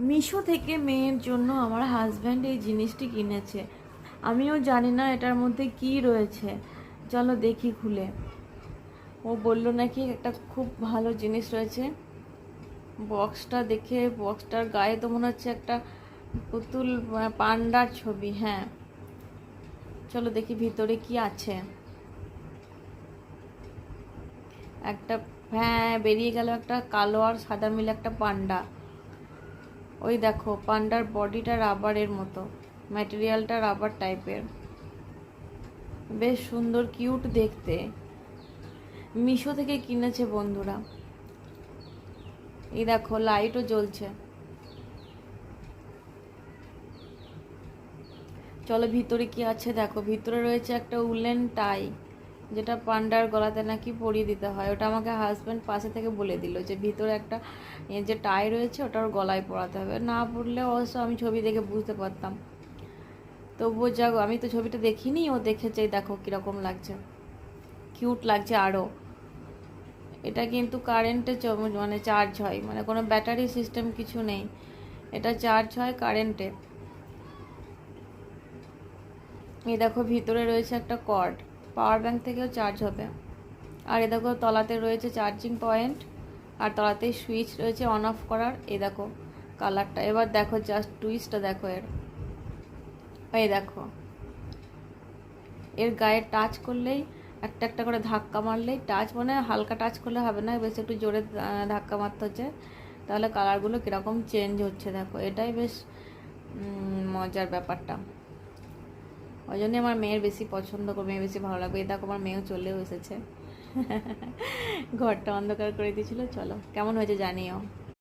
মিশো থেকে মেয়ের জন্য আমার হাজব্যান্ড এই জিনিসটি কিনেছে। আমিও জানি না এটার মধ্যে কি রয়েছে, চলো দেখি খুলে। ও বলল নাকি একটা খুব ভালো জিনিস রয়েছে। বক্সটা দেখে, বক্সটার গায়ে তো মনে হচ্ছে একটা পুতুল পান্ডার ছবি। হ্যাঁ, চলো দেখি ভিতরে কি আছে। একটা, হ্যাঁ বেরিয়ে গেল একটা কালো আর সাদা মিলে একটা পান্ডা। ওই দেখো পান্ডার বডিটা রাবারের মতো, ম্যাটেরিয়ালটা রাবার টাইপের, বেশ সুন্দর কিউট দেখতে। মিশো থেকে কিনেছে বন্ধুরা। এই দেখো লাইটও জ্বলছে। চলো ভিতরে কি আছে দেখো। ভিতরে রয়েছে একটা উলেন টাই, যেটা পান্ডার গলাতে নাকি পরিয়ে দিতে হয়। ওটা আমাকে হাজব্যান্ড পাশে থেকে বলে দিল যে ভিতরে একটা যে টাই রয়েছে ওটা ওর গলায় পরাতে হবে। না পড়লে অবশ্য আমি ছবি দেখে বুঝতে পারতাম, তবুও যাক, আমি তো ছবিটা দেখিনি, ও দেখেছে। দেখো কীরকম লাগছে, কিউট লাগছে আরও। এটা কিন্তু কারেন্টে মানে চার্জ হয়, মানে কোনো ব্যাটারি সিস্টেম কিছু নেই, এটা চার্জ হয় কারেন্টে। এই দেখো ভিতরে রয়েছে একটা কর্ড, পাওয়ার ব্যাংক থেকেও চার্জ হবে। আর এ দেখো তলাতে রয়েছে চার্জিং পয়েন্ট, আর তলাতেই সুইচ রয়েছে অন অফ করার। এই দেখো কালারটা, এবার দেখো জাস্ট টুইস্টটা দেখো এর। এই দেখো এর গায়ে টাচ করলেই, একটা একটা করে ধাক্কা মারলেই, টাচ মানে হালকা টাচ করলে হবে না, বেশ একটু জোরে ধাক্কা মারতে হচ্ছে, তাহলে কালারগুলো কীরকম চেঞ্জ হচ্ছে দেখো। এটাই বেশ মজার ব্যাপারটা। ওই জন্যই আমার মেয়ের বেশি পছন্দ করবে, মেয়ে বেশি ভালো লাগবে। এই দেখো আমার মেয়েও চলেও এসেছে। ঘরটা অন্ধকার করে দিয়েছিল। চলো কেমন হয়েছে জানিও।